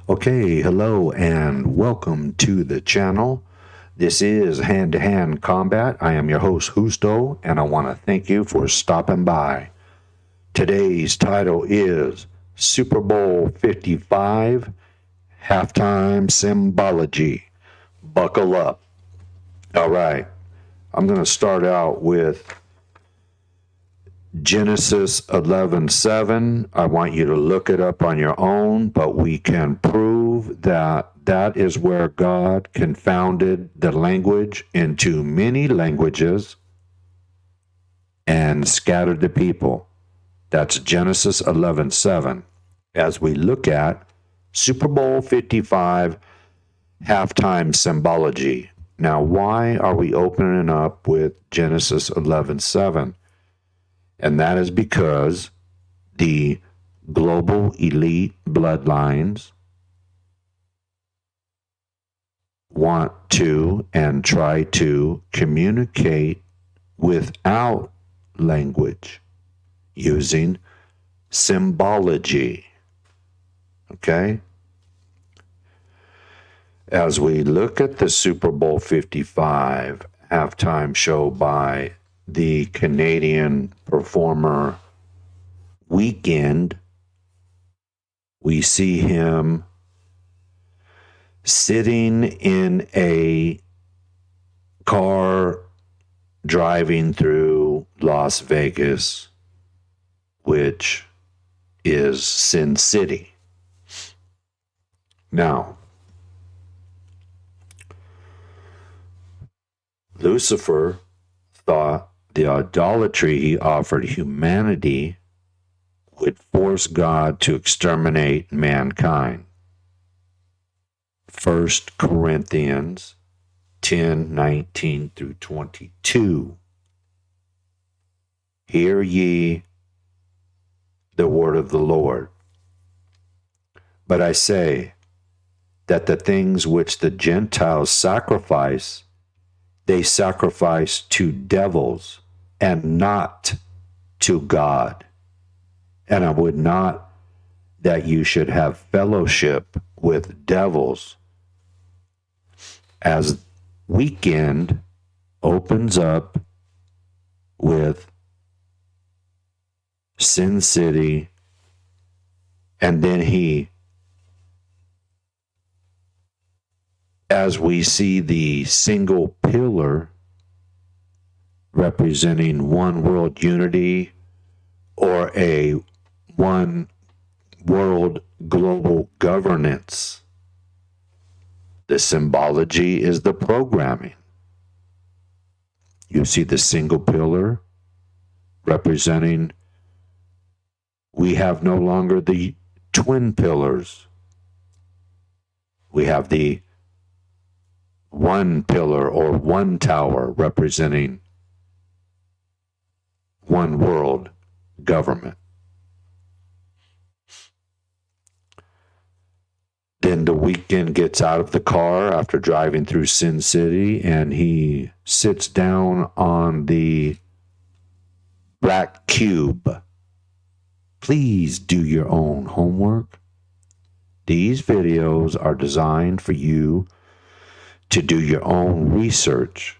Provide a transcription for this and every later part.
Okay, hello and welcome to the channel. This is Hand to Hand Combat. I am your host, Husto, and I want to thank you for stopping by. Today's title is Super Bowl 55 Halftime Symbology. Buckle up. All right, I'm going to start out with Genesis 11:7. I want you to look it up on your own, but we can prove that that is where God confounded the language into many languages and scattered the people. That's Genesis 11:7. As we look at Super Bowl 55 halftime symbology. Now, why are we opening up with Genesis 11:7? And that is because the global elite bloodlines want to and try to communicate without language using symbology. Okay? As we look at the Super Bowl 55 halftime show by the Canadian performer Weekend, we see him sitting in a car driving through Las Vegas, which is Sin City. Now, Lucifer thought the idolatry he offered humanity would force God to exterminate mankind. 1 Corinthians 10:19 through 22. Hear ye the word of the Lord. But I say that the things which the Gentiles sacrifice, they sacrifice to devils and not to God. And I would not that you should have fellowship with devils. As Weekend opens up with Sin City, and then as we see the single pillar representing one world unity or a one world global governance, the symbology is the programming. You see the single pillar representing we have no longer the twin pillars. We have the one pillar or one tower representing one world government. Then the Weekend gets out of the car after driving through Sin City and he sits down on the black cube. Please do your own homework. These videos are designed for you to do your own research.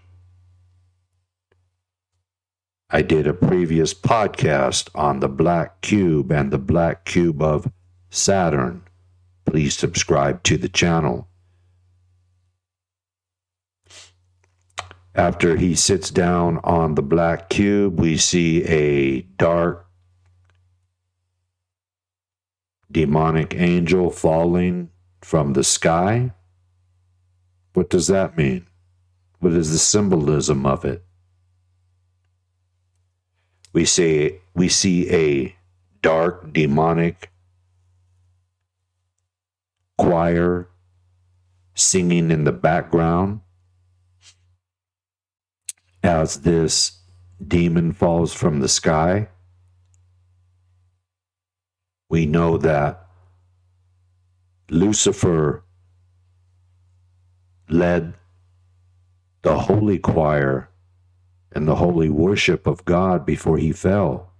I did a previous podcast on the black cube and the black cube of Saturn. Please subscribe to the channel. After he sits down on the black cube, we see a dark demonic angel falling from the sky. What does that mean? What is the symbolism of it? We see a dark demonic choir singing in the background as this demon falls from the sky. We know that Lucifer led the holy choir and the holy worship of God before he fell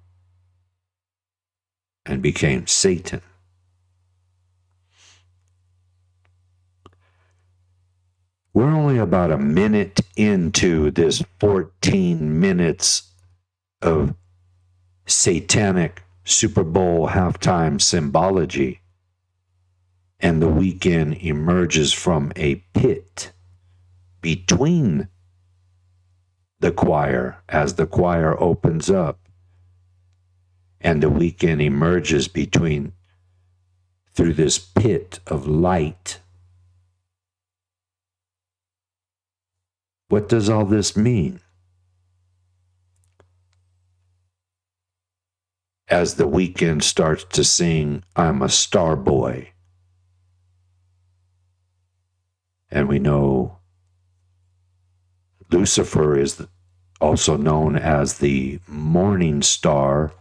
and became Satan. We're only about a minute into this 14 minutes of satanic Super Bowl halftime symbology, and the weekend emerges from a pit between the choir as the choir opens up, and the weekend emerges through this pit of light. What does all this mean? As the weekend starts to sing, I'm a star boy. And we know Lucifer is also known as the morning star.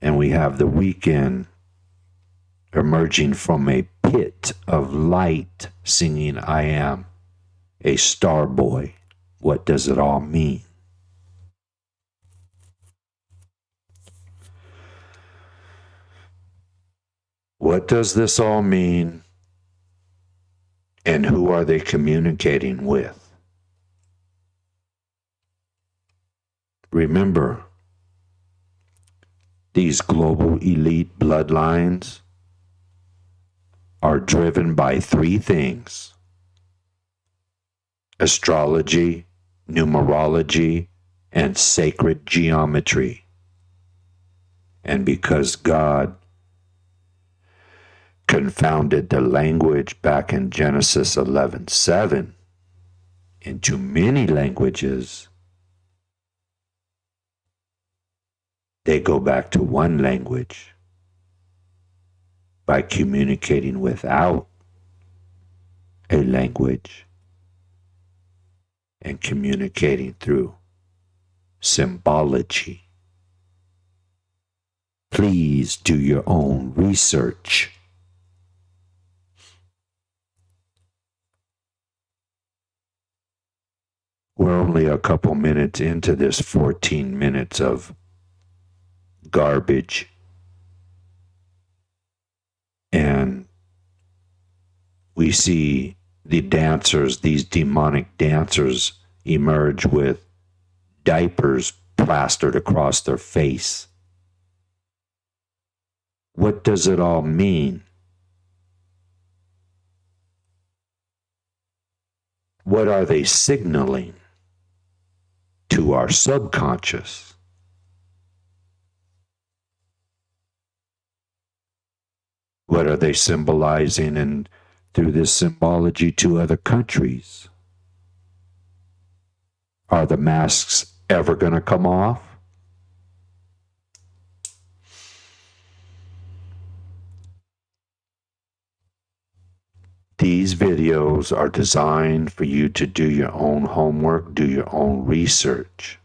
And we have the weekend emerging from a pit of light singing, I am a star boy. What does it all mean? What does this all mean? And who are they communicating with? Remember, these global elite bloodlines are driven by three things: astrology, numerology, and sacred geometry. And because God confounded the language back in Genesis 11:7 into many languages, they go back to one language by communicating without a language and communicating through symbology. Please do your own research. We're only a couple minutes into this 14 minutes of garbage. And we see the dancers, these demonic dancers, emerge with diapers plastered across their face. What does it all mean? What are they signaling to our subconscious? What are they symbolizing and through this symbology to other countries? Are the masks ever going to come off? These videos are designed for you to do your own homework, do your own research.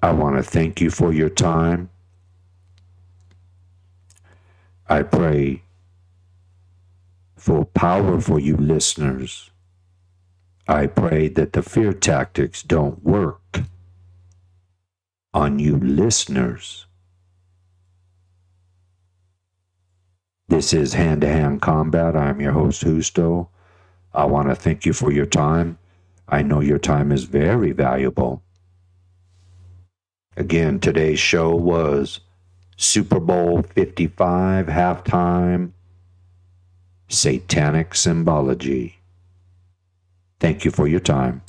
I want to thank you for your time. I pray for power for you listeners. I pray that the fear tactics don't work on you listeners. This is Hand-to-Hand Combat. I'm your host, Husto. I want to thank you for your time. I know your time is very valuable. Again, today's show was Super Bowl 55 halftime satanic symbology. Thank you for your time.